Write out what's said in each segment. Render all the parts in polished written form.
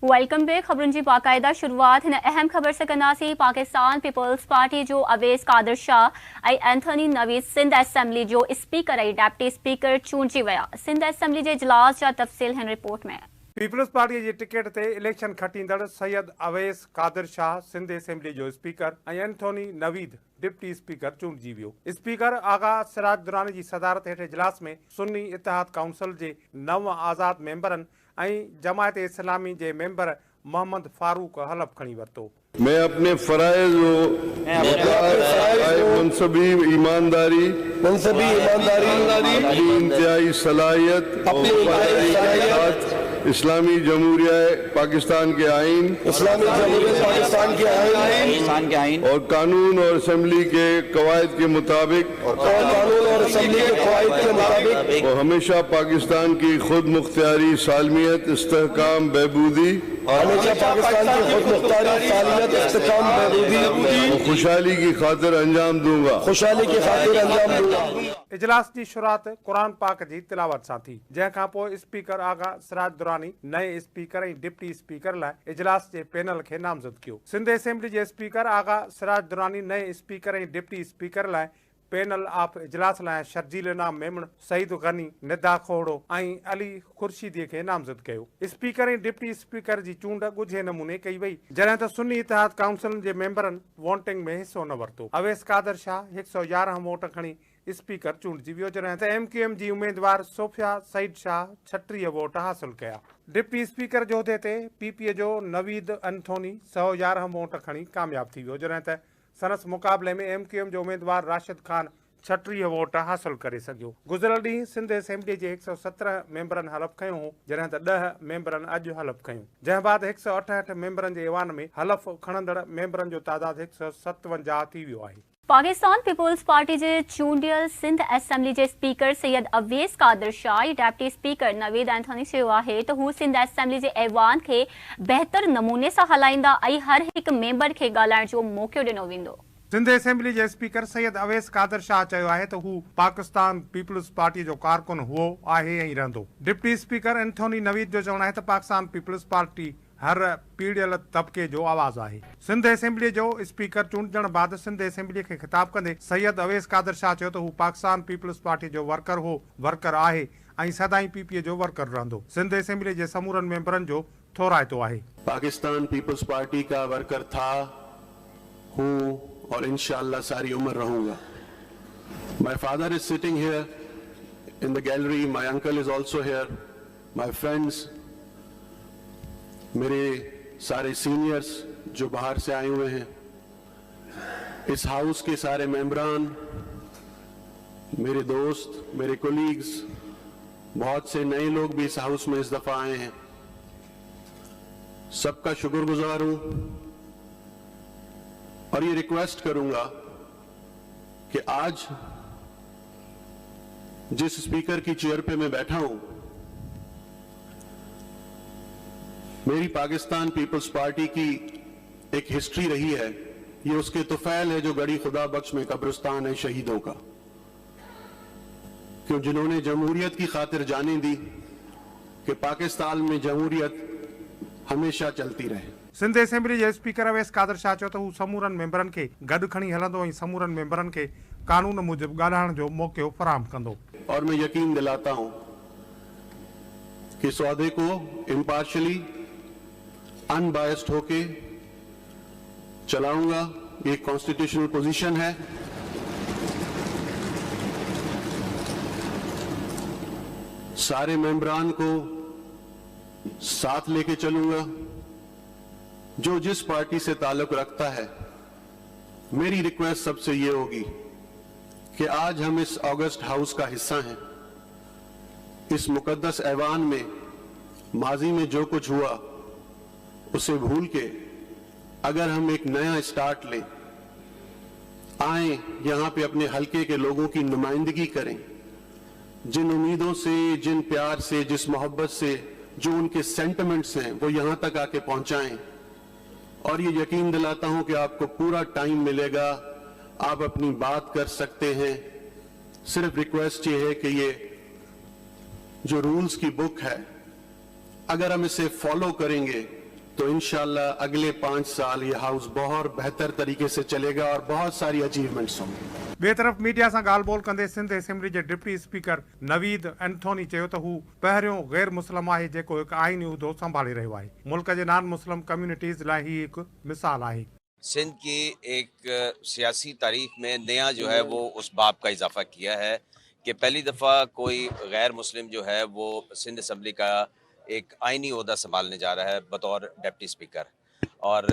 Welcome back. खबरुन जी बाकायदा शुरुआत हिन अहम खबर से कनासी। पाकिस्तान पीपल्स पार्टी जो अवेस कादर शाह ऐं एंथनी नवीद सिंध असेंबली जो स्पीकर ऐं डेप्टी स्पीकर चूंडिजी विया। सिंध असेंबली जे इजलास जा तफ़सील हिन रिपोर्ट में। पीपल्स पार्टी जी टिकट ते इलेक्शन खटींदड़ सैयद अवैस कादिर शाह सिंध असेंबली जो स्पीकर ऐं एंथोनी नवीद डिप्टी स्पीकर चूंडिजी वियो। स्पीकर आगा सिराज दुरानी जी सदारत हेठ इजलास में सुन्नी इत्तेहाद काउंसिल जे 9 आज़ाद मेंबरन ऐं जमायत इस्लामी जे मेंबर मोहम्मद फारूक हलफ खणी वरितो। मैं अपने फराइज मनसबी ईमानदारी इंतहाई सलाहियत इस्लामी जमहूरिया पाकिस्तान के आइन और कानून और असेंबली के कवायद के मुताबिक और हमेशा पाकिस्तान की खुद मुख्तियारी सालमियत इस्तेहकाम बहबूदी और खुशहाली की खातिर अंजाम दूंगा। इजलास की शुरुआत कुरान पाक जी तिलावत सां थी, जंहिंखां पोइ स्पीकर आगा सिराज दुरानी नए स्पीकर ऐं डिप्टी स्पीकर लाइ इजलास जे पैनल खे नामज़द कयो। सिंध असेंबली जे स्पीकर आगा सिराज दुरानी नए स्पीकर ऐं डिप्टी स्पीकर लाइ पैनल ऑफ इजलास लाइ शर्जील इनाम मेमण सईद गनी निदा खोड़ो ऐं अली खुर्शीदी खे नामज़द कयो। स्पीकर ऐं डिप्टी स्पीकर जी चूंड ॻुझे नमूने कई वई, जॾहिं त सुन्नी इत्तेहाद काउंसिल जे मेंबरनि वोटिंग में हिसो न वरितो। अवैस कादिर शाह 111 वोट खणी स्पीकर चूंडिजी वियो, जॾहिं त MQM जी उम्मीदवार सोफिया सईद शाह 36 वोट हासिल कया। डिप्टी स्पीकर जो उहिदे ते PPA जो नवीद एंथोनी 111 वोट खणी कामयाब थी वियो, जॾहिं त संदसि मुक़ाबले में MQM जो उम्मीदवार राशिद खान 36 वोट हासिल करे सघियो। गुज़िरियल ॾींहुं सिंध असेंबली जे 117 मेंबरनि हलफ़ खयो हो, जॾहिं त 10 मेंबरनि अॼु हलफ़ खयो, जंहिं बाद 168 मेंबरनि जे ऐवान में हलफ़ खणंदड़ मेंबरनि जो तादाद 157 थी वियो आहे। पाकिस्तान पीपल्स पार्टी जे चूंडियल सिंध असेंबली जे स्पीकर सैयद अवेस कादिर शाह ऐं डेप्टी स्पीकर नवीद एंथोनी चयो आहे त हू सिंध असेंबली जे ऐवान खे बहितर नमूने सां हलाईंदा ऐं हर हिकु मेंबर खे ॻाल्हाइण जो मौक़ो ॾिनो वेंदो। सिंध असेंबली जे स्पीकर सैयद अवैस कादिर शाह चयो आहे त हू पाकिस्तान पीपल्स पार्टी जो कारकुन हुओ आहे ऐं रहंदो। डिप्टी स्पीकर एंथोनी नवीद जो चवणु आहे त पाकिस्तान पीपल्स पार्टी हर पीड़ियल तबके जो आवाज़ आहे। सिंध असेंबली जो स्पीकर चूंडजण बाद सिंध असेंबली खे ख़िताब कंदे सैयद अवैस कादिर शाह चयो त हू पाकिस्तान पीपल्स पार्टी जो वर्कर हो, वर्कर आहे ऐं सदाईं PPA जो वर्कर रहंदो। सिंध असेंबली जे समूरनि मेंबरनि जो थोराइतो आहे। पाकिस्तान पीपल्स पार्टी का वर्कर था, हूँ और इंशाअल्लाह सारी उम्र रहूंगा। My father is sitting here in the gallery, my uncle is also here, my friends, मेरे सारे सीनियर्स जो बाहर से आए हुए हैं, इस हाउस के सारे मेंबरान, मेरे दोस्त, मेरे कोलीग्स, बहुत से नए लोग भी इस हाउस में इस दफा आए हैं, सबका शुक्रगुजार हूं और ये रिक्वेस्ट करूंगा कि आज जिस स्पीकर की चेयर पे मैं बैठा हूं, मेरी पाकिस्तान पीपल्स पार्टी की एक हिस्ट्री रही है, ये उसके तुफैल है जो गड़ी खुदा बख्श में कब्रिस्तान है शहीदों का, क्यों जिन्होंने जमहूरियत की खातिर जाने दी कि पाकिस्तान में जमहूरियत हमेशा चलती रहे। सिंध असेंबली जे स्पीकर अवैस कादिर शाह चयो त हू समूरनि मेंबरनि खे गॾु खणी हलंदो ऐं समूरनि मेंबरनि खे कानून मूजिब ॻाल्हाइण जो मौक़ो फराहम कंदो। और मैं यकीन दिलाता हूं कि सौदे को इम्पार्शली अनबायस्ड होके चलाऊंगा, ये कॉन्स्टिट्यूशनल पोजीशन है। सारे मेंबरान को साथ लेके चलूंगा, जो जिस पार्टी से ताल्लुक रखता है। मेरी रिक्वेस्ट सबसे ये होगी कि आज हम इस ऑगस्ट हाउस का हिस्सा हैं, इस मुकद्दस ऐवान में माजी में जो कुछ हुआ उसे भूल के अगर हम एक नया स्टार्ट लें, आए यहां पे अपने हलके के लोगों की नुमाइंदगी करें, जिन उम्मीदों से, जिन प्यार से, जिस मोहब्बत से, जो उनके सेंटिमेंट्स हैं वो यहां तक आके पहुंचाएं। और ये यकीन दिलाता हूं कि आपको पूरा टाइम मिलेगा, आप अपनी बात कर सकते हैं। सिर्फ रिक्वेस्ट ये है कि ये जो रूल्स की बुक है, अगर हम इसे फॉलो करेंगे तो इंशाल्लाह अगले 5 साल ये हाउस बहुत बेहतर तरीके से चलेगा और बहुत सारी अचीवमेंट्स होंगी। ॿिए तरफ़ मीडिया सां ॻाल्हि ॿोल कंदे सिंध असेंबली जे डिप्टी स्पीकर नवीद एंथोनी चयो त हू पहिरियों गैर मुस्लिम आहे जेको हिकु आईनी उहिदो संभाले रहियो आहे। मुल्क जे नॉन मुस्लिम कम्युनिटीज़ लाइ ही हिकु मिसाल आहे। सिंध की एक सियासी तारीख में नया जो है वो उस बाब का इजाफा किया है कि पहली दफ़ा कोई गैर मुस्लिम जो है वो सिंध असेंबली का एक आईनी ओहदा संभालने जा रहा है बतौर डिप्टी स्पीकर। और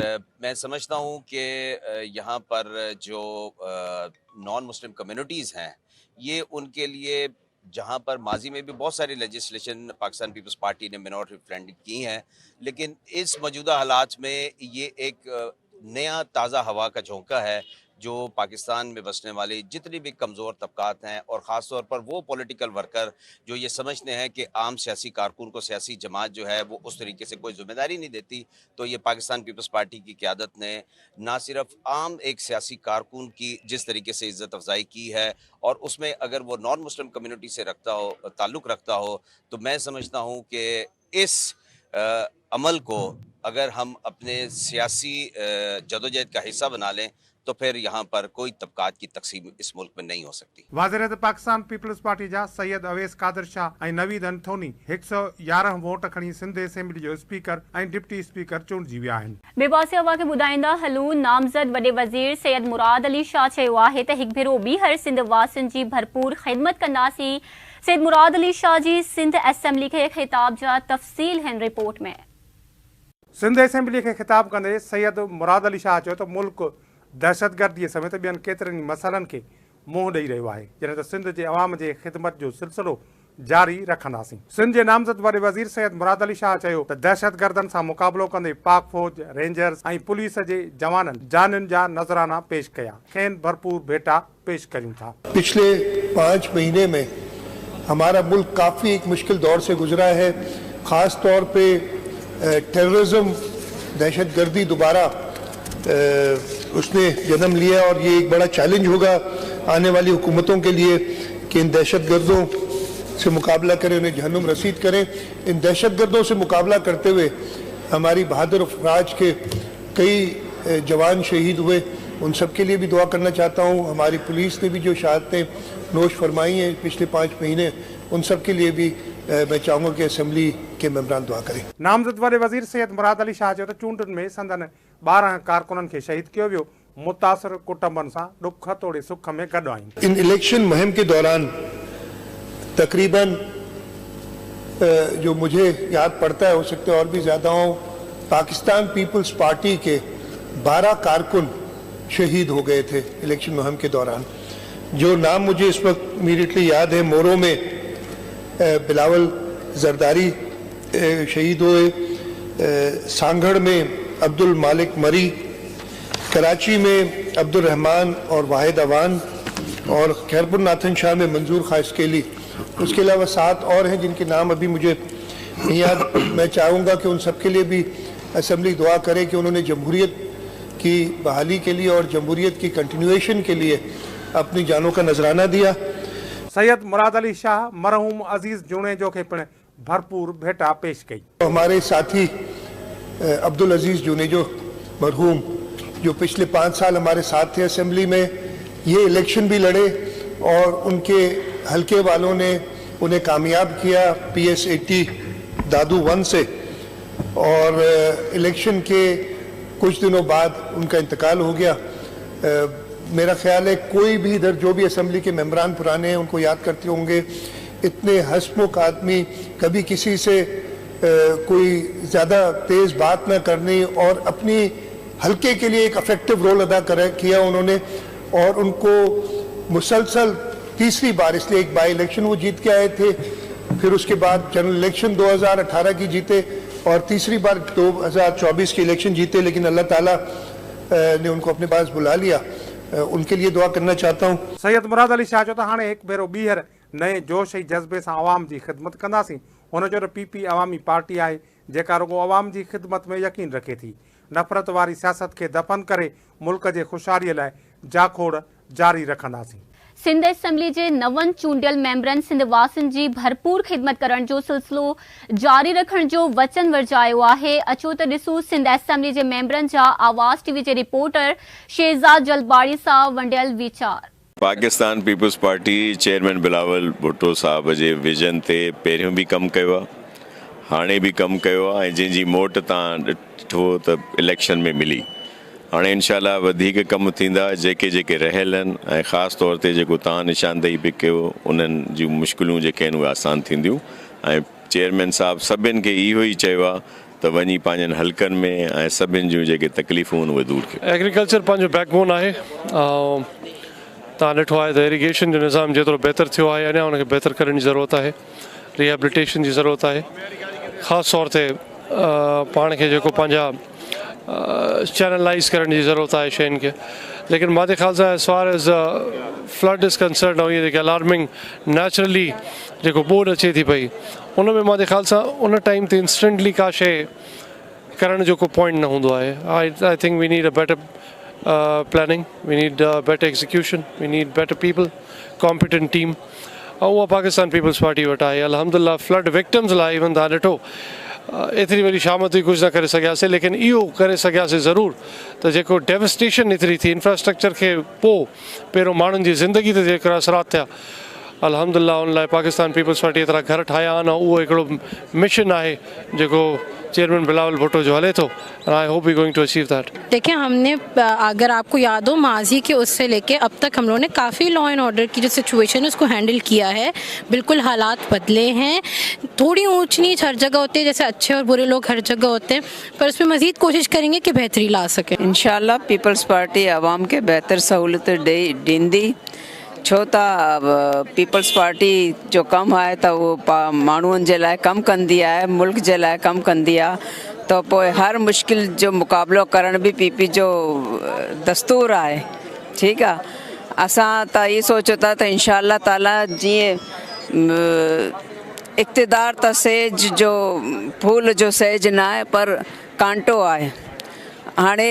मैं समझता हूँ कि यहाँ पर जो नॉन मुस्लिम कम्युनिटीज़ हैं ये उनके लिए, जहाँ पर माजी में भी बहुत सारी लेजिस्लेशन पाकिस्तान पीपल्स पार्टी ने मिनॉरिटी फ्रेंडली की हैं, लेकिन इस मौजूदा हालात में ये एक नया ताज़ा हवा का झोंका है जो पाकिस्तान में बसने वाले जितने भी कमज़ोर तबकात हैं और ख़ास तौर पर वो पॉलिटिकल वर्कर जो ये समझते हैं कि आम सियासी कारकुन को सियासी जमात जो है वो उस तरीके से कोई ज़िम्मेदारी नहीं देती, तो ये पाकिस्तान पीपल्स पार्टी की क़यादत ने ना सिर्फ आम एक सियासी कारकुन की जिस तरीके से इज़्ज़त अफजाई की है और उसमें अगर वो नॉन मुस्लिम कम्यूनिटी से ताल्लुक़ रखता हो, तो मैं समझता हूँ कि इस अमल को अगर हम अपने सियासी जदोजहद का हिस्सा बना लें तो फिर यहाँ पर कोई तबकात की तकसीम इस मुल्क में नहीं हो सकती। वाज़िर पाकिस्तान पीपल्स पार्टी जा सैयद अवैस कादिर शाह ऐं नवीद एंथोनी 111 वोट खणी सिंध असेंबली जो स्पीकर ऐं डिप्टी स्पीकर चूंडिजी विया आहिनि। ॿिए पासे हवा खे ॿुधाईंदा हलूं, नामज़द वॾे वज़ीर सैयद मुराद अली शाह चयो आहे त हिकु भेरो ॿीहर सिंध वासियुनि जी भरपूर ख़िदमत कंदासीं। सैयद मुराद अली शाह जी सिंध असेंबली खे ख़िताब जा तफ़सील हिन रिपोर्ट में। सिंध असेंबली खे ख़िताब कंदे सैयद मुराद अली शाह चयो त मुल्क दहशतगर्दी समेत ॿियनि केतिरनि मसइलनि खे मुंहुं ॾेई रहियो आहे, जॾहिं त सिंध जे अवाम जे ख़िदमत जो सिलसिलो जारी रखंदासीं। सिंध जे नामज़द वॾे वज़ीर सैयद मुराद अली शाह चयो त दहशतगर्दनि सां मुक़ाबिलो कंदे पाक फौज, रेंजर्स ऐं पुलिस जे जवाननि जानियुनि जा नज़राना पेश कया, खेनि भरपूर भेटा पेश कयूं था। पिछले 5 महीने में हमारा मुल्क काफ़ी एक मुश्किल दौर से गुजरा है। ख़ास तौर पे टेररिज्म, दहशतगर्दी दोबारा उसने जन्म लिया और ये एक बड़ा चैलेंज होगा आने वाली हुकूमतों के लिए कि इन दहशतगर्दों से मुकाबला करें, उन्हें जहन्नुम रसीद करें। इन दहशतगर्दों से मुकाबला करते हुए हमारी बहादुर अफराज के कई जवान शहीद हुए, उन सब के लिए भी दुआ करना चाहता हूँ। हमारी पुलिस ने भी जो शहादतें नोश फरमाई हैं पिछले 5 महीने, उन सब के लिए भी मैं चाहूँगा कि असेंबली के मेंबरान दुआ करें। नामज़द वॾे वज़ीर सैयद मुराद अली शाह चयो त चूंडुनि में संदन 12 कारकुननि खे शहीद कियो वियो, मुतासिर कुटुंबनि सां ॾुख तोड़े सुख में गॾु आहिनि। इन इलेक्शन मुहिम के दौरान तकरीबन जो मुझे याद पड़ता है, हो सकता है और भी ज़्यादा हो, पाकिस्तान पीपल्स पार्टी के 12 कारकुन शहीद हो गए थे इलेक्शन मुहिम के दौरान। जो नाम मुझे इस वक्त इमीडिएटली याद है, मोरो में बिलावल जरदारी शहीद हुए, सांगड़ में अब्दुल मालिक मरी, कराची में अब्दुल रहमान और वाहिद अवान, और खैरपुर नाथन शाह में मंजूर खास्केली। उसके अलावा 7 और हैं जिनके नाम अभी मुझे नहीं याद। मैं चाहूँगा कि उन सब के लिए भी असेंबली दुआ करे कि उन्होंने जमहूरियत की बहाली के लिए और जमहूरियत की कंटिन्यूएशन के लिए अपनी जानों का नजराना दिया। सैयद मुराद अली शाह मरहूम अजीज जूने जो के पिण भरपूर भेटा पेश कई। हमारे साथी अब्दुल अजीज जुनेजो मरहूम जो पिछले 5 साल हमारे साथ थे असेंबली में, ये इलेक्शन भी लड़े और उनके हल्के वालों ने उन्हें कामयाब किया PS 80 दादू 1 से, और इलेक्शन के कुछ दिनों बाद उनका इंतकाल हो गया। मेरा ख्याल है कोई भी इधर जो भी असेंबली के मेंबरान पुराने हैं उनको याद करते होंगे, इतने हंसमुख आदमी, कभी किसी से कोई ज़्यादा तेज़ बात ना करनी और अपनी हल्के के लिए एक अफेक्टिव रोल अदा किया उन्होंने। और उनको मुसलसल तीसरी बार, इसलिए एक बाई इलेक्शन वो जीत के आए थे, फिर उसके बाद जनरल इलेक्शन 2018 की जीते और तीसरी बार 2024 की इलेक्शन जीते, लेकिन अल्लाह ताला ने उनको अपने पास बुला लिया। उनके लिए दुआ करना चाहता हूँ। सैयद मुराद अली शाह चयो त हाणे हिकु भेरो ॿीहर नए जोश ऐं जज़्बे सां आवाम जी ख़िदमत कंदासीं। हुन चयो त PP अवामी पार्टी आहे जेका रुगो आवाम जी ख़िदमत में यकीन रखे थी। नफ़रत वारी सियासत खे दफ़न करे मुल्क जे ख़ुशहालीअ लाइ जाखोड़ जारी रखंदासीं। सिंध असेंबली जे नवनि चूंडियल मेंबरनि सिंधवासियुनि जी भरपूर ख़िदमत करण जो सिलसिलो जारी रखण जो वचन वर्जायो आहे। अचो त ॾिसूं सिंध असेंबली जे मेंबरनि जा आवाज़ टीवी जे रिपोर्टर शहजाद जलबाड़ी सां वंडियल वीचार। Pakistan peoples party chairman Bilawal Bhutto साहब जे विजन ते पहिरियों बि कमु कयो आहे, हाणे बि कमु कयो आहे ऐं जंहिंजी मोट तव्हां ॾिठो त इलेक्शन में मिली। हाणे इंशाल्लाह वधीक कमु थींदा जेके जेके रहियल आहिनि ऐं ख़ासि तौर ते जेको तव्हां निशानदेही बि कयो उन्हनि जूं मुश्किलूं जेके आहिनि उहे आसान थींदियूं ऐं चेयरमैन साहब सभिनि खे इहो ई चयो आहे त वञी पंहिंजनि हलकनि में ऐं सभिनि जूं जेके तकलीफ़ूं आहिनि उहे दूर कयो। एग्रीकल्चर पंहिंजो बैकबोन आहे। तव्हां ॾिठो आहे त इरिगेशन जो निज़ाम जेतिरो बहितर थियो आहे अञा उनखे बहितर करण जी ज़रूरत आहे, रिहेबिलिटेशन जी ज़रूरत आहे। ख़ासि तौर ते पाण खे जेको पंहिंजा चैनलाइज़ करण जी ज़रूरत आहे शयुनि खे। लेकिन मुंहिंजे ख़्याल सां as far as flood is concern ऐं इहे जेके अलार्मिंग नेचुरली जेको ॿोॾ अचे थी पई उन में मुंहिंजे ख़्याल सां उन टाइम ते इंस्टेंटली का शइ करण जो को पॉइंट न हूंदो आहे। I think we need a better planning, we need better execution, we need better people, competent team। उहा पाकिस्तान पीपल्स पार्टी वटि आहे। अल्हम्दुलिल्लाह फ्लड विक्टिम्स लाइ इवन तव्हां ॾिठो एतिरी वॾी शामत कुझु न करे सघियासीं, लेकिन इहो करे सघियासीं ज़रूरु त जेको डेवस्टेशन एतिरी थी इंफ्रास्ट्रक्चर खे पोइ पहिरियों माण्हुनि जी ज़िंदगी ते जेकर असरात थिया, अल्हम्दुलिल्लाह उन लाइ पाकिस्तान पीपल्स पार्टी एतिरा घर ठाहिया आहिनि। उहो हिकिड़ो मिशन आहे जेको चेयरमैन बिलावल भुट्टो जो हले थो। I hope we going to achieve that. देखिए, हमने अगर आपको याद हो माजी के उससे लेके अब तक हम लोगों ने काफ़ी लॉ एंड ऑर्डर की जो सिचुएशन है उसको हैंडल किया है। बिल्कुल हालात बदले हैं, थोड़ी ऊंच नीच हर जगह होती है, जैसे अच्छे और बुरे लोग हर जगह होते हैं, पर उसमें मज़ीद कोशिश करेंगे कि बेहतरी ला सकें। इंशाल्लाह पीपल्स पार्टी आवाम के बेहतर सहूलत ॾींदी, छो त पीपल्स पार्टी जो कमु आहे त उहो माण्हुनि जे लाइ कमु कंदी आहे, मुल्क जे लाइ कमु कंदी आहे, त पोइ हर मुश्किल जो मुक़ाबिलो करण बि पीपी जो दस्तूर आहे। ठीकु आहे, असां त इहो सोचो था त इंशाअल्लाह ताला जीअं इक़्तिदार त सेज जो फूल जो सेज न आहे पर कांटो आहे। हाणे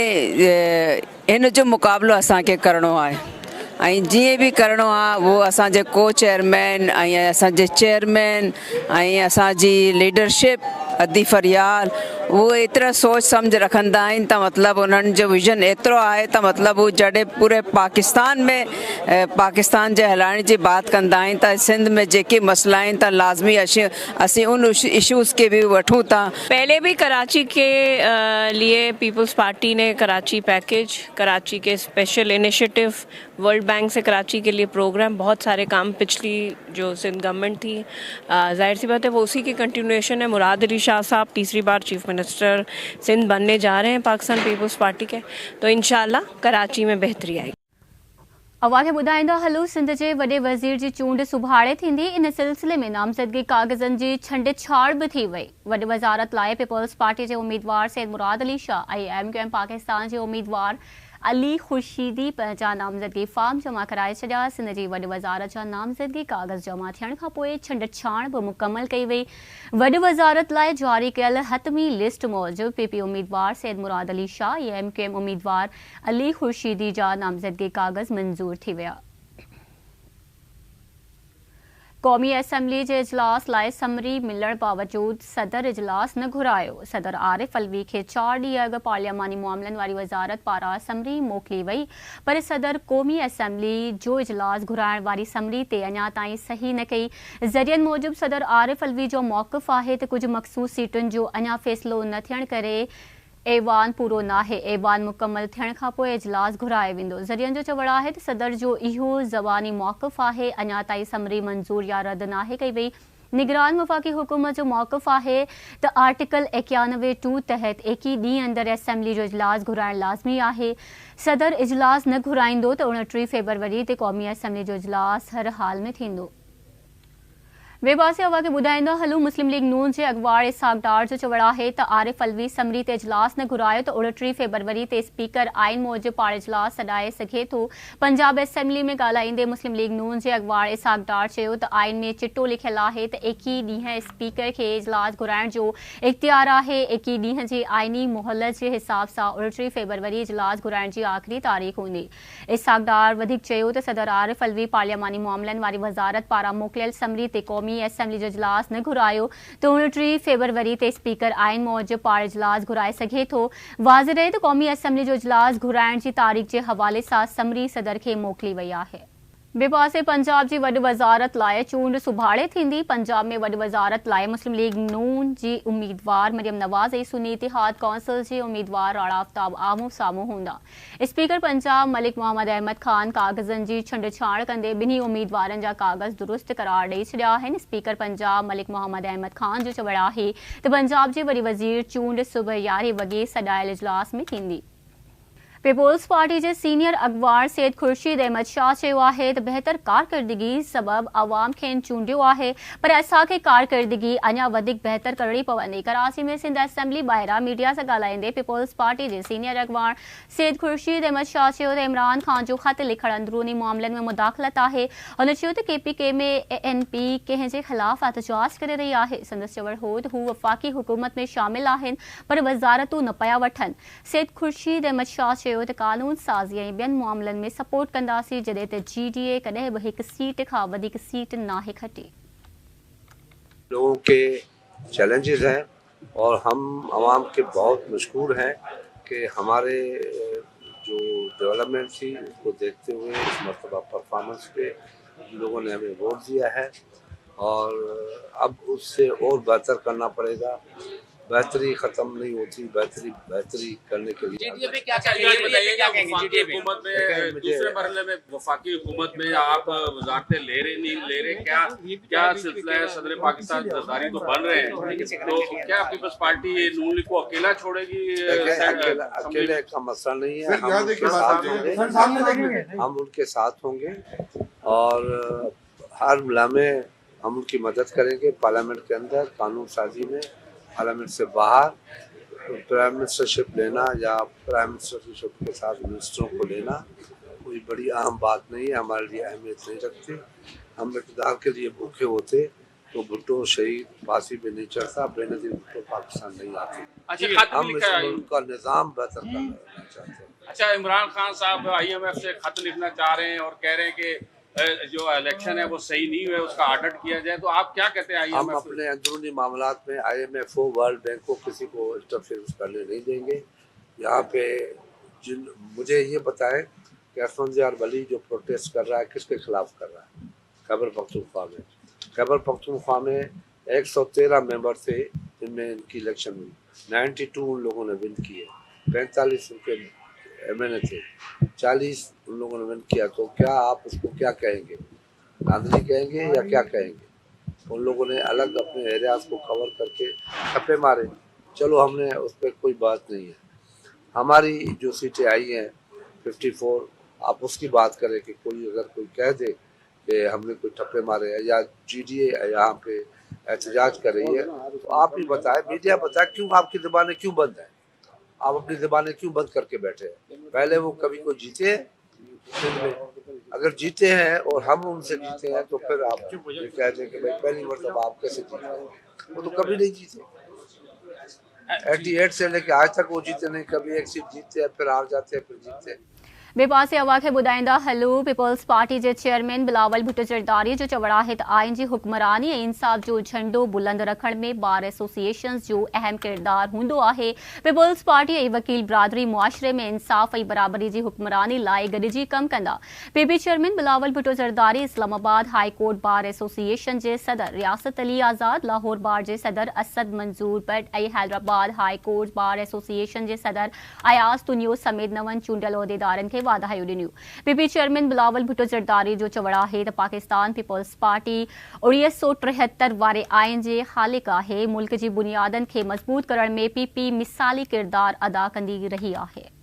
इन जो मुक़ाबिलो असांखे करिणो आहे ऐं जीअं बि करिणो आहे उहो असांजे को चेयरमैन ऐं असांजे चेयरमैन ऐं असांजी लीडरशिप अदी फरियाल वो एतिरा सोच सम्झ रखंदा आहिनि त मतिलबु उन्हनि जो विज़न एतिरो आहे त मतिलबु हू जॾहिं पूरे पाकिस्तान में पाकिस्तान जे हलाइण जी बात कंदा आहिनि त सिंध में जेके मसला आहिनि त लाज़मी असीं उन इशूज़ के भी वठूं था। पहले भी कराची के लिए पीपल्स पार्टी ने कराची पैकेज, कराची के स्पेशल इनिशिएटिव, वर्ल्ड बैंक से कराची के लिए प्रोग्राम, बहुत सारे काम पिछली जो सिंध गवर्नमेंट थी जाहिर सी बात है वो उसी की कंटिन्यूएशन है। मुराद अली शाह साहब तीसरी बार चीफ मिनिस्टर सिंध बनने जा रहे हैं पाकिस्तान पीपल्स पार्टी के, तो इंशाल्लाह कराची में बेहतरी आएगी। अवां खे ॿुधाईंदा हलो, सिंध जे वॾे वज़ीर जी चूंड सुभाणे थींदी। इन सिलसिले में नामज़दगी कागज़नि जी छंड-छाड़ बि थी वई। वॾी वज़ारत लाइ पीपल्स पार्टी जे उम्मीदवार सैयद मुराद अली शाह ऐं MQM पाकिस्तान जे उम्मीदवार अली खुर्शीदी पंहिंजा नामज़दगी फॉर्म जमा कराए छॾिया। सिंध जी वॾी वज़ारत जा नामज़दगी कागज़ जमा थियण खां पोइ छंड-छाण बि मुकमल कई वई। वॾी वज़ारत लाइ जारी कयल हतमी लिस्ट मूजिबि PP उम्मीदवार सैयद मुराद अली शाह ऐं MQM उम्मीदवार अली खुर्शीदी जा नामज़दगी कागज़ मंज़ूर थी विया। क़ौमी असम्बली जे इजलास लाइ समरी मिलण बावजूद सदर इजलास न घुरायो। सदर आरिफ अलवी खे 4 ॾींहं अॻु पार्लियामानी मामलनि वारी वज़ारत पारां समरी मोकिली वई, पर सदर क़ौमी असम्बली जो इजलास घुराइण वारी समरी ते अञा ताईं सही न कई। ज़रियनि मूजिबि सदर आरिफ अलवी जो मौक़िफ़ आहे त कुझु मख़सूस सीटुनि जो अञा फ़ैसिलो न थियण करे ऐवान पूरो नाहे। ऐवान मुकमल थियण खां पोइ इजलास घुराए वेंदो। ज़रियनि जो चवणु आहे त सदर जो इहो ज़बानी मौक़िफ़ आहे। अञा ताईं समरी मंज़ूर या रद्द नाहे कई वई। निगरान वफ़ाक़ी हुकूमत जो मौक़िफ़ आहे त आर्टिकल 91(2) तहत 21 ॾींहं अंदरि असम्बली जो इजलास घुराइण लाज़मी आहे। सदर इजलास न घुराईंदो त 29 फरवरी ते क़ौमी असम्बली जो इजलास हर हाल में थींदो। वेबासे अवा के ॿुधाईंदा हलूं मुस्लिम लीग नून जे अगवाड़ इसहाक डार जो चवण आहे त आरिफ अलवी समरी ते इजलास न घुरायो त 29 फरवरी ते स्पीकर आइन मूजिब पाण इजलास सॾाए सघे थो। पंजाब असेंबली में ॻाल्हाईंदे मुस्लिम लीग नून जे अगवाड़ इसहाक डार चयो त आइन में चिटो लिखियलु आहे त 21 ॾींहं स्पीकर खे इजलास घुराइण जो इख्तियार आहे। 21 ॾींहं जी आइनी मोहलत जे हिसाब सां 29 फरवरी इजलास घुराइण जी आख़िरी तारीख़ हूंदी। इसहाक डार वधीक चयो त सदर आरिफ अलवी पार्लियामानी मामलनि वारी वज़ारत पारां मोकिलियल समरी ते क़ौमी असेंबली जो इजलास न घुरायो त 29 फरवरी ते स्पीकर आइन मूजिब पाण इजलास घुराए सघे थो। वाज़िह रहे त क़ौमी असेंबली जो इजलास घुराइण जी तारीख़ जे हवाले सां समरी सदर खे मोकिली वई आहे। ॿिए पासे पंजाब जी वॾी वज़ारत लाइ चूंड सुभाणे थींदी। पंजाब में वॾी वज़ारत लाइ मुस्लिम लीग नून जी उम्मीदवार मरियम नवाज़ ऐं सुन्नी इतिहाद कौंसिल जे उम्मीदवार राणा आफ्ताब आमो साम्हूं हूंदा। स्पीकर पंजाब मलिक मोहम्मद अहमद ख़ान कागज़नि जी छंड-छाण कंदे ॿिन्ही उम्मीदवारनि जा कागज़ दुरुस्त करार ॾेई छॾिया आहिनि। स्पीकर पंजाब मलिक मोहम्मद अहमद ख़ान जो चवणु आहे त पंजाब जे वॾी वज़ीर चूंड सुबुह 11 वॻे सॾायल इजलास में थींदी। पीपुल्स पार्टी के सीनियर अगवार सैयद खुर्शीद अहमद शाह चयो आहे त बहितर कारकर्दगी सबब अवाम खेनि चूंडियो आहे, पर असांखे कारकर्दगी अञा वधीक बहितर करणी पवंदी। कराची में सिंध असेंबली ॿाहिरां मीडिया सां ॻाल्हाईंदे पीपुल्स पार्टी के सीनियर अगवार सैयद खुर्शीद अहमद शाह चयो त इमरान ख़ान जो ख़त लिखण अंदरूनी मामलनि में मुदाख़लत आहे। हुन चयो त KPK में ANP कंहिंजे ख़िलाफ़ एहतजाज करे रही आहे। संदसि चवणु हो त हू वफ़ाक़ी हुकूमत में शामिल आहिनि, पर वज़ारतूं न पिया वठनि। सैयद खुर्शीद अहमद शाह चयो त कानून साज़ी ऐं ॿियनि मामलनि में सपोर्ट कंदासीं, जॾहिं त GDA कॾहिं बि हिकु सीट खां वधीक सीट नाहे खटी। लोगों के चैलेंजेस हैं और हम आवाम के बहुत मशहूर हैं कि हमारे जो डेवलपमेंट थी उसको देखते हुए इस मरतबा परफॉर्मेंस पे लोगों ने हमें वोट दिया है और अब उससे और बेहतर करना पड़ेगा। बेहतरी ख़त्म नहीं होती, बेहतरी करने के लिए हुकूमत में दूसरे मरहले में वफाकी हुकूमत में आप वज़ारतें ले रहे नहीं ले रहे, क्या सिलसिला है? सदर पाकिस्तान जरदारी तो बन रहे हैं, तो क्या पीपल्स पार्टी नून लीग को अकेला छोड़ेगी? अकेले का मसला नहीं है, हम उनके साथ होंगे और हर लम्हे हम उनकी मदद करेंगे। पार्लियामेंट के अंदर, कानून साजी में, पार्लियामेंट से बाहर प्राइम मिनिस्टरशिप लेना या प्राइम मिनिस्टरशिप के साथ मिनिस्टरों को लेना कोई बड़ी अहम बात नहीं है, हमारे लिए अहमियत नहीं रखती। हम इक़्तिदार के लिए भूखे होते तो भुट्टो शहीद फांसी पे नहीं चढ़ता, बेनज़ीर भुट्टो पाकिस्तान नहीं आती। हम इस मुल्क का निज़ाम बेहतर करना चाहते हैं। अच्छा, इमरान खान साहब IMF से खत लिखना चाह रहे हैं और कह रहे हैं कि जो इलेक्शन है वो सही नहीं हुआ, उसका ऑडिट किया जाए, तो आप क्या कहते हैं? हम अपने अंदरूनी मामलात में IMF को, वर्ल्ड बैंक को, किसी को इंटरफेरेंस करने नहीं देंगे। यहाँ पे मुझे ये बताएं कि असफंजार वली जो प्रोटेस्ट कर रहा है किसके खिलाफ कर रहा है? खैबर पख्तूनख्वा में। खैबर पख्तूनख्वा में 113 मेंबर थे जिनमें इनकी इलेक्शन हुई, 92 उन लोगों ने विन किए, 45 उनके MNA थे, 40 उन लोगों ने विन किया। तो क्या आप उसको क्या कहेंगे? धांधली कहेंगे या क्या कहेंगे? उन लोगों ने अलग अपने एरियाज को कवर करके छापे मारे। चलो, हमने उस पर कोई बात नहीं है। हमारी जो सीटें आई हैं 54, आप उसकी बात करें कि अगर कोई कह दे कि हमने कोई ठप्पे मारे हैं या GDA यहाँ पे एहतजाज कर रही है, तो आप ही बताएं, मीडिया बताए क्यों आपकी ज़बानें क्यों बंद हैं? आप अपनी ज़बानें क्यों बंद करके बैठे हैं? पहले वो कभी कोई जीते हैं? अगर जीते हैं और हम उनसे जीते हैं तो फिर आप ये कहते हैं कि भाई पहली मरतबा आप कैसे जीते? वो तो कभी नहीं जीते। 88 से लेके आज तक वो जीते नहीं, कभी एक सीट जीतते हैं, फिर हार जाते हैं, फिर जीतते हैं। ॿिए पासे अवा खे ॿुधाईंदा हलूं पीपुल्स पार्टी जे चेयरमैन बिलावल भुट्टो जरदारी जो चवणु आहे त आइन जी हुक्मरानी ऐं इंसाफ़ जो झंडो बुलंद रखण में बार एसोसिएशन्स जो अहम किरदार हूंदो आहे। पीपुल्स पार्टी ऐं वकील बिरादरी मुआशरे में इंसाफ़ ऐं बराबरी जी हुक्मरानी लाइ गॾिजी कमु कंदा। PP chairman Bilawal Bhutto Zardari Islamabad high court bar association जे सदर रियासत अली आज़ाद, लाहौर बार जे सदर असद मंजूर भट्ट ऐं Hyderabad high court bar association जे सदर अयाज़ तुनियो समेत 9 चूंडियल उहिदेदारनि खे वाधायूं ॾिनियूं। PP चेयरमैन बिलावल भुट्टो जरदारी जो चवणु आहे त पाकिस्तान पीपुल्स पार्टी 1973 वारे आइन जे ख़ालिक़ आहे। मुल्क जी बुनियादनि खे मज़बूत करण में PP मिसाली किरदार अदा कंदी रही आहे।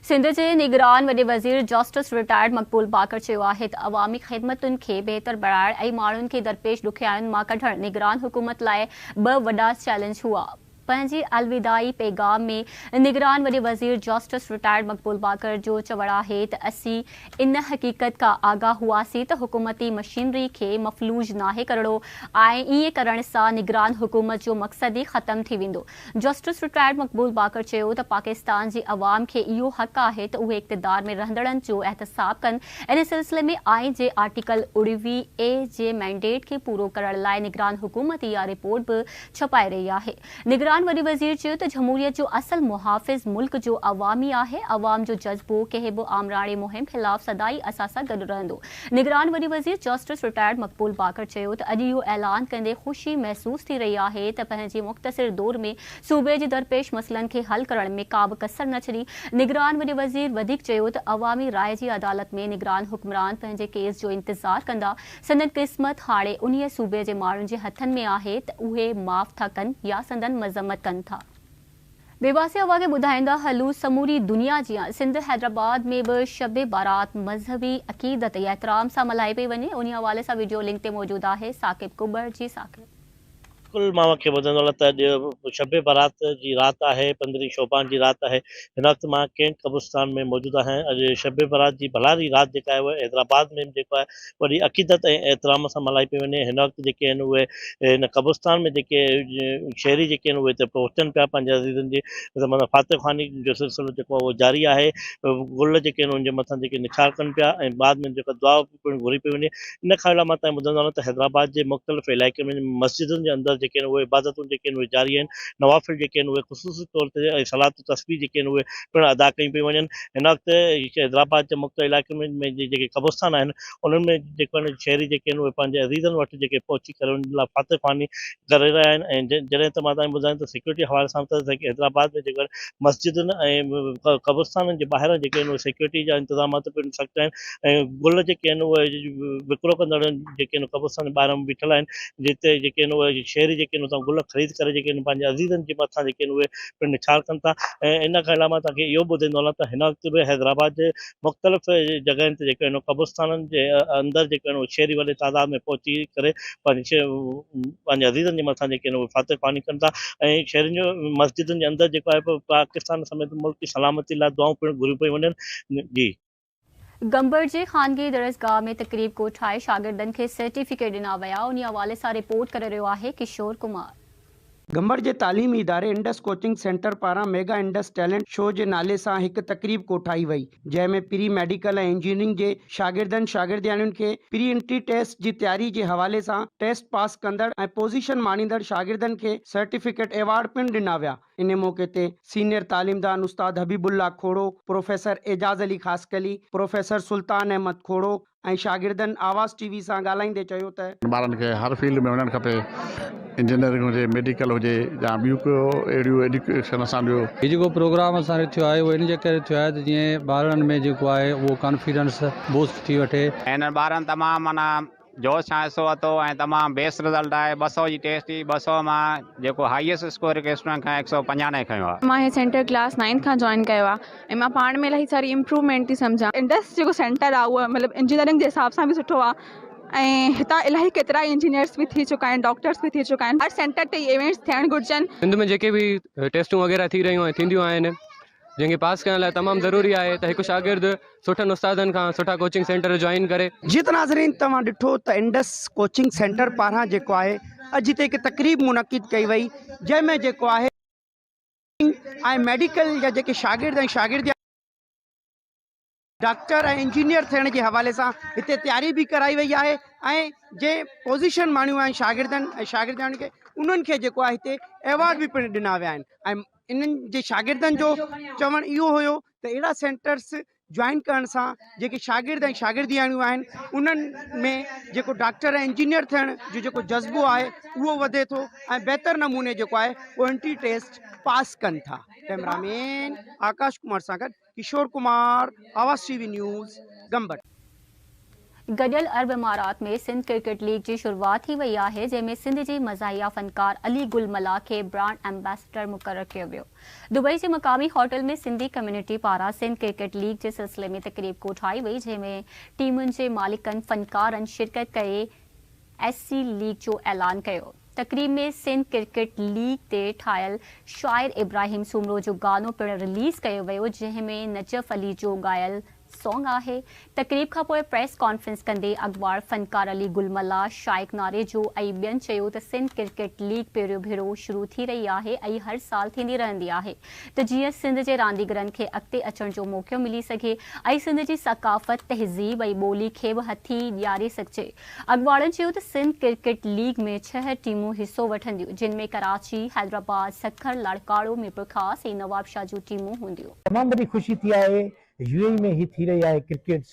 सिंध जे निगरान वॾे वज़ीर जस्टिस रिटायर्ड मक़बूल बाकर चयो आहे त अवामी ख़िदमतुनि खे बहितर बणाइण ऐं माण्हुनि खे दरपेश ॾुखियाईयुनि मां कढण निगरान हुकूमत लाइ ॿ वॾा चैलेंज हुआ। पंहिंजी अलविदाई पैगाम में निगरान वॾे वज़ीर जस्टिस रिटायर्ड मक़बूल बाकर जो चवणु आहे त असीं इन हक़ीक़त खां आगाह हुआसीं त हुकूमती मशीनरी खे मफ़लूज नाहे करणो ऐं ईअं करण सां निगरान हुकूमत जो मक़सद ई ख़तमु थी वेंदो। जस्टिस रिटायर्ड मक़बूल बाकर चयो त पाकिस्तान जी अवाम खे इहो हक़ आहे त उहे इक़्तिदार में रहंदड़नि जो एहतसाब कनि। इन सिलसिले में आईन जे आर्टिकल 19A जे मैंडेट खे पूरो करण लाइ निगरान हुकूमत इहा रिपोर्ट बि छपाए रही आहे। निगरान वॾे वज़ीर चयो त जमहूरियत जो असल मुहाफ़िज़ मुल्क जो अवामी आहे। अवाम जो जज़्बो कंहिं बि आमराणी मुहिम ख़िलाफ़ सदाई असां सां गॾु रहंदो। निगरान वॾे वज़ीर जस्टिस रिटायर्ड मक़बूल बाकर चयो त अॼु इहो ऐलान कंदे ख़ुशी महसूस थी रही आहे त पंहिंजे मुख़्तसिर दौर में सूबे जे दरपेश मसइलनि खे हल करण में का बि कसर न छॾी। निगरान वॾे वज़ीर वधीक चयो त अवामी राय जी अदालत में निगरान हुक्मरान पंहिंजे केस जो इंतज़ार कंदा। संदन क़िस्मत हाणे उन सूबे जे माण्हुनि जे हथनि में आहे त उहे माफ़ था कनि या संदन मज़म्मत कनि था। बेवासी अवा खे ॿुधाईंदा हलूं समूरी दुनिया जीअं सिंध हैदराबाद में बि शब बारात मज़हबी अक़ीदत या एहतराम सां मल्हाई पई वञे। उन हवाले सां वीडियो लिंक ते मौजूदु आहे साकिब कुबर जी। साकिब कुल मां खे ॿुधंदो त अॼु शब बारात जी राति आहे, 15 शोबान जी राति आहे। हिन वक़्तु मां कैंट कब्रिस्तान में मौजूदु आहियां। अॼु शब बारात जी भलारी राति जेका आहे उहा हैदराबाद में जेको आहे वॾी अक़ीदत ऐं एहतराम सां मल्हाई पई वञे। हिन वक़्तु जेके आहिनि उहे हिन कब्रिस्तान में जेके शहरी जेके आहिनि उहे हिते पहुचनि पिया पंहिंजे अज़ीज़नि जी मतिलबु फातिह ख़्वानी जो सिलसिलो जेको आहे उहो जारी आहे। गुल जेके आहिनि उनजे मथां जेके निखार कनि पिया ऐं बाद में जेका दुआ पिणु घुरी पई वञे। इन खां अलावा मां तव्हां ॿुधंदो त हैदराबाद जे मुख़्तलिफ़ इलाइक़नि में मस्जिदुनि जे अंदरि जेके आहिनि उहे इबादतूं जेके आहिनि उहे जारी आहिनि। नवाफ़िल जेके आहिनि उहे ख़ुसूसी तौर ते ऐं सलात तस्बीह जेके आहिनि उहे पिणु अदा कयूं पई वञनि। हिन वक़्तु हैदराबाद जे मुख़्तलिफ़ इलाइक़नि में जेके कब्रिस्तान आहिनि उन्हनि में जेके आहिनि शहरी जेके आहिनि उहे पंहिंजे अज़ीज़नि वटि जेके पहुची करे उन लाइ फातिह ख़्वानी करे रहिया आहिनि। ऐं जॾहिं त मां तव्हांखे ॿुधायां त सिक्योरिटी हवाले सां त हैदराबाद में जेके मस्जिदुनि ऐं कब्रिस्ताननि जे ॿाहिरां जेके आहिनि उहे सिक्योरिटी जा इंतज़ामात पिणु सख़्तु आहिनि। ऐं गुल जेके आहिनि उहे विकिरो कंदड़ जेके आहिनि कब्रिस्तान जे ॿाहिरां बीठल आहिनि, जिते जेके आहिनि उहे शहरी जेके आहिनि उतां गुल ख़रीद करे जेके आहिनि पंहिंजे अज़ीज़नि जे मथां जेके आहिनि उहे पिणु निखार कनि था। ऐं इन खां अलावा तव्हांखे इहो ॿुधाईंदो हलां त हिन वक़्तु बि हैदराबाद जे मुख़्तलिफ़ जॻहियुनि ते जेके आहिनि कब्रिस्ताननि जे अंदरि जेके आहिनि उहे शहरी वॾे तादाद में पहुची करे पंहिंजे अज़ीज़नि जे मथां जेके आहिनि उहे फातिह ख़्वानी कनि था। ऐं शहरनि जो मस्जिदुनि जे अंदरि जेको आहे पाकिस्तान समेत मुल्क जी सलामती लाइ दुआऊं पिणु घुरियूं पई वञनि। जी गंबर जे ख़ानगी दरसगाह में तकरीब कोठाए शागिर्दनि खे सर्टिफिकेट ॾिना विया। उन हवाले सां रिपोर्ट करे रहियो आहे किशोर कुमार। गंबर जे तालीमी इदारे इंडस कोचिंग सेंटर पारां मेगा इंडस टैलेंट शो जे नाले सां हिकु तकरीब कोठाई वई, जंहिंमें प्री मेडिकल ऐं इंजीनियरिंग जे शागिर्दनि शागिर्दियाणियुनि खे प्री एंट्री टेस्ट जी तैयारी जे हवाले सां टेस्ट पास कंदड़ ऐं पोजीशन माणींदड़ शागिर्दनि खे सर्टिफिकेट एवार्ड पिणु ॾिना विया। इन मौके ते सीनियर तालीमदान उस्ताद हबीबुल्ला खोड़ो, प्रोफेसर एजाज अली खासकली, प्रोफेसर सुल्तान अहमद खोड़ो ऐं शागिर्दनि आवाज़ टीवी सां ॻाल्हाईंदे चयो त ॿारनि खे हर फील्ड में वञणु खपे, इंजीनियरिंग हुजे, मेडिकल हुजे या ॿियूं को अहिड़ियूं एजुकेशन असांजो हीउ जेको प्रोग्राम असांजो थियो आहे उहो इन जे करे थियो आहे त जीअं ॿारनि में जेको आहे उहो कॉन्फिडेंस बूस्ट थी वठे। हिन ॿारनि तमामु माना जोश सां हिसो वरितो ऐं तमामु बेस्ट रिज़ल्ट आहे। 200 जी टेस्ट हुई, 200 मां जेको हाईएस्ट स्कोर हिकु स्टूडेंट खां 195 खयो आहे। मां हे सेंटर क्लास 9 खां जॉइन कयो आहे ऐं मां पाण में इलाही सारी इम्प्रूवमेंट थी सम्झां। इंडस जेको सेंटर आहे उहो मतिलबु इंजीनियरिंग जे हिसाब सां बि सुठो आहे ऐं हितां इलाही केतिरा इंजीनियर्स बि थी चुका आहिनि, डॉक्टर्स बि थी चुका आहिनि। हर सेंटर ते इवेंट्स थियणु घुरिजनि। सिंध में जेके बि टेस्टूं वग़ैरह थी रहियूं ऐं थींदियूं आहिनि जंहिंखे पास करण लाइ तमामु ज़रूरी आहे त हिकु शागिर्दु सुठनि उस्तादनि खां सुठा कोचिंग सेंटर जॉइन करे। जीअं त नाज़रीन तव्हां ॾिठो त इंडस कोचिंग सेंटर पारां जेको आहे अॼु हिते हिकु तकरीब मुनक़िद कई वई, जंहिंमें जेको आहे ऐं मेडिकल जा जेके शागिर्द ऐं शागिर्दिया डॉक्टर ऐं इंजीनियर थियण जे हवाले सां हिते तैयारी बि कराई वई आहे ऐं जंहिं पोज़ीशन माणियूं आहिनि शागिर्दनि ऐं शागिर्दियाणियुनि खे उन्हनि खे जेको आहे हिते एवॉर्ड बि पिणु ॾिना विया आहिनि। ऐं इन्हनि जे शागिर्दनि जो चवणु इहो हुयो त अहिड़ा सेंटर्स जॉइन करण सां जेके शागिर्द ऐं शागिर्दियाणियूं आहिनि उन्हनि में जेको डॉक्टर ऐं इंजीनियर थियण जो जेको जज़्बो आहे उहो वधे थो ऐं बहितर नमूने जेको आहे उहो एंट्री टेस्ट पास कनि था। कैमरामैन आकाश कुमार सां गॾु किशोर कुमार, आवाज़ टीवी न्यूज़, गंबर। गडियल अरब इमारात में सिंध क्रिकेट लीग की शुरुआत थी वई है, जंहिंमें सिंध जी मज़ाहिया फनकार अली गुल मला खे ब्रांड एम्बेसडर मुक़रर कियो वियो। दुबई के मकामी होटल में सिंधी कम्युनिटी पारां सिंध क्रिकेट लीग के सिलसिले में तकरीब कोठाई वई, जंहिंमें टीमुनि जे मालिकनि फनकारनि शिरकत करे SC लीग जो ऐलान कियो। तकरीब में सिंध क्रिकेट लीग ते ठाहियल शाइर इब्राहिम सुमरो जो गानो पिण रिलीज़ कियो वियो, जंहिंमें नजफ अली जो ॻायल सॉन्ग आहे। तकरीब खां पोइ प्रेस कॉन्फ्रेंस कंदे अख़बार फनकार अली गुलमला शाइक नारे जो ऐं ॿियनि चयो त सिंध क्रिकेट लीग पहिरियों भेरो शुरू थी रही आहे ऐं हर साल थींदी रहंदी आहे त जीअं सिंध जे रांदीगरनि खे अॻिते अचण जो मौक़ो मिली सघे ऐं सिंध जी सकाफ़त तहज़ीब ऐं ॿोली खे बि हथी ॾियारे सघिजे। अख़बारनि चयो त सिंध क्रिकेट लीग में 6 टीमूं हिसो वठंदियूं, जिन में कराची, हैदराबाद, सखर, लाड़काड़ो, मीरपुर ख़ास ऐं नवाबशाह जूं टीमूं हूंदियूं। तमामु वॾी ख़ुशी थी आहे UAE में ही थी रही है क्रिकेट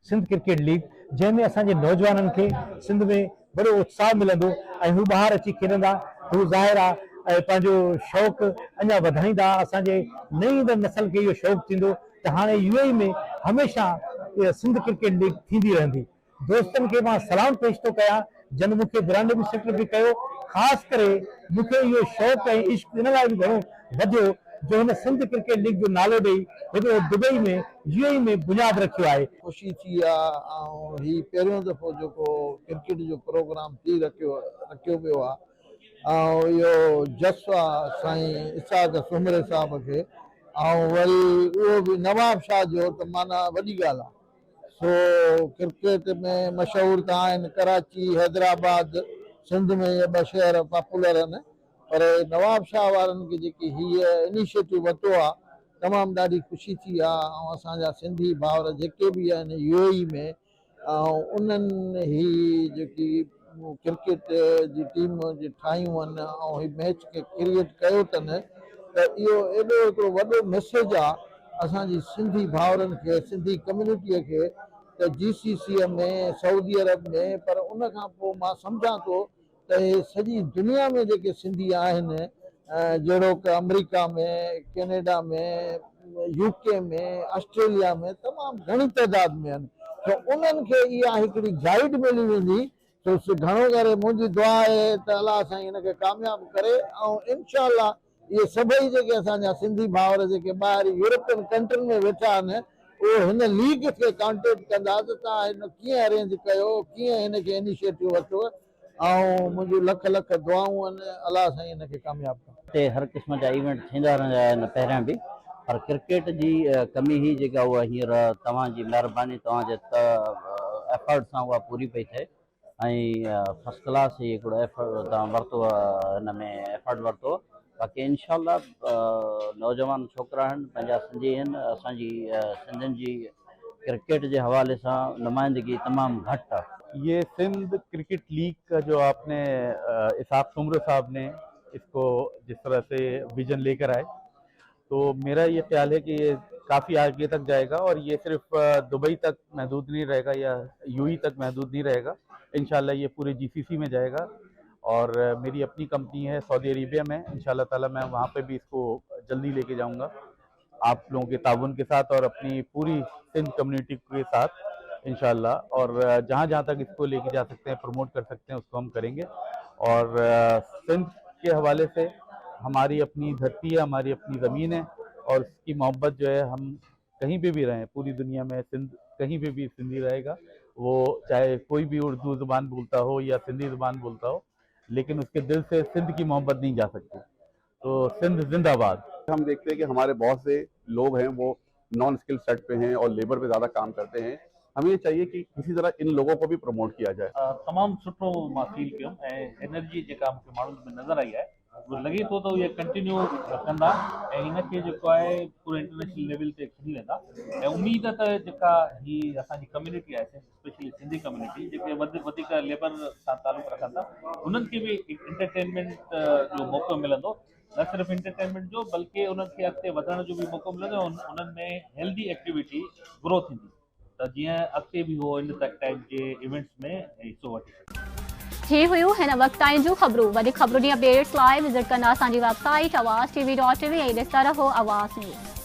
सिंध क्रिकेट लीग, जंहिंमें असांजे नौजवाननि खे सिंध में बड़ो उत्साह मिलंदो ऐं हू ॿाहिरि अची खेॾंदा। हू ज़ाहिर आहे पंहिंजो शौक़ु अञा वधाईंदा। असांजे नई ईंदड़ नस्ल खे इहो शौक़ु थींदो त हाणे UAE में हमेशह सिंध क्रिकेट लीग थींदी रहंदी। दोस्तनि खे मां सलाम पेश थो कयां जन मूंखे ब्रांड एम्बेसडर बि कयो। ख़ासि करे मूंखे इहो शौक़ु ऐं इश्क़ इन लाइ बि घणो वधियो जो हिन सिंध क्रिकेट लीग जो नालो ॾेई हिकिड़ो दुबई में UAE में बुनियाद रखियो आहे। ख़ुशी थी आहे ऐं ही पहिरियों दफ़ो जेको क्रिकेट जो प्रोग्राम थी रखियो वियो आहे ऐं इहो जज़्बा साईं इसाक़ सुमरे साहिब खे ऐं वरी उहो बि नवाब शाह जो त माना वॾी ॻाल्हि आहे। सो क्रिकेट में मशहूरु त आहिनि कराची, हैदराबाद, सिंध में इहे 2 शहर पॉपुलर आहिनि, पर नवाब शाह वारनि खे जेकी हीअ इनिशिएटिव वरितो आहे तमामु ॾाढी ख़ुशी थी आहे। ऐं असांजा सिंधी भाउर जेके बि आहिनि UAE में ऐं उन्हनि ही जेकी क्रिकेट जी टीम जी ठाहियूं आहिनि ऐं ही मैच खे क्रिएट कयो अथनि त इहो एॾो हिकिड़ो वॾो मैसेज आहे असांजी सिंधी भाउरनि खे, सिंधी कम्यूनिटीअ खे त GCC में, सऊदी अरब में, पर उन खां पोइ मां सम्झां थो त सॼी दुनिया में जेके सिंधी आहिनि जहिड़ो कि अमेरिका में, कैनेडा में, UK में, ऑस्ट्रेलिया में तमामु घणी तइदाद में आहिनि, त उन्हनि खे इहा हिकिड़ी गाइड मिली वेंदी। तो घणो करे मुंहिंजी दुआ आहे त अलाह साईं हिनखे कामयाबु करे ऐं इंशाअल्लाह इहे सभई जेके असांजा सिंधी भाउर जेके ॿाहिरि यूरोपियन कंट्रियुनि में वेठा आहिनि उहो हिन लीग खे कॉन्टेक्ट कंदा त तव्हां हिन कीअं अरेंज कयो, कीअं हिनखे इनिशिएटिव वरितो ऐं मुंहिंजूं लख लख दुआऊं आहिनि अलाह साईं हिनखे कामयाबु करे। हिते हर क़िस्म जा इवेंट थींदा रहंदा आहिनि पहिरियां बि, पर क्रिकेट जी कमी ही जेका उहा हींअर तव्हांजी महिरबानी तव्हांजे एफर्ट सां उहा पूरी पई थिए ऐं फर्स्ट क्लास ही हिकिड़ो एफर्ट तव्हां वरितो हिन में एफर्ट वरितो। बाक़ी इंशाअल्लाह नौजवान छोकिरा आहिनि, पंहिंजा सिंधी आहिनि, असांजी सिंधियुनि जी क्रिकेट के हवाले से नुमाइंदगी तमाम घट है। ये सिंध क्रिकेट लीग का जो आपने इसाक सुमरो साहब ने इसको जिस तरह से विजन लेकर आए, तो मेरा ये ख्याल है कि ये काफ़ी आगे तक जाएगा और ये सिर्फ दुबई तक महदूद नहीं रहेगा या UAE तक महदूद नहीं रहेगा। इंशाल्लाह ये पूरे GCC में जाएगा और मेरी अपनी कंपनी है सऊदी अरेबिया में, इंशाल्लाह ताला मैं वहाँ पे भी इसको जल्दी लेके जाऊँगा आप लोगों के ताउन के साथ और अपनी पूरी सिंध कम्युनिटी के साथ इंशाल्लाह। और जहाँ जहाँ तक इसको लेके जा सकते हैं, प्रमोट कर सकते हैं, उसको हम करेंगे। और सिंध के हवाले से हमारी अपनी धरती है, हमारी अपनी ज़मीन है और इसकी मोहब्बत जो है हम कहीं पे भी रहें पूरी दुनिया में, सिंध कहीं पे भी सिंधी रहेगा, वो चाहे कोई भी उर्दू ज़ुबान बोलता हो या सिंधी ज़ुबान बोलता हो, लेकिन उसके दिल से सिंध की मोहब्बत नहीं जा सकती। तो सिंध जिंदाबाद। हम देखते हैं कि हमारे बहुत से लोग हैं वो नॉन स्किल सेट पे हैं और लेबर पे ज़्यादा काम करते हैं। हमें ये चाहिए कि किसी तरह इन लोगों को भी प्रमोट किया जाए। तमाम सुठो मां फील कयो ऐं एनर्जी जेका मूंखे माण्हुनि में नज़र आई आहे वो लॻे थो त इहे कंटिन्यू कंदा ऐं हिनखे जेको आहे पूरे इंटरनेशनल लेवल ते खणी वेंदा ऐं उमेद त जेका ही असांजी कम्युनिटी आहे स्पेशली सिंधी कम्युनिटी जेके वधीक लेबर सां तालुक़ रखनि था, उन्हनि खे बि एंटरटेनमेंट जो मौक़ो मिलंदो, न सिर्फ एंटरटेनमेंट जो बल्कि उन्हनि खे अॻिते वधण जो बि मौक़ो मिलंदो ऐं उन्हनि में हेल्दी एक्टिविटी ग्रो थींदी त जीअं अॻिते बि उहो इन टाइप जे इवेंट्स में हिसो वठी सघे। ही हुयूं हिन वक़्त ताईं जूं ख़बरूं। वधीक ख़बरुनि अपडेट्स लाइ विज़िट कंदा असांजी वेबसाइट awaztv.tv ऐं ॾिसंदा रहो आवाज़ न्यूज़।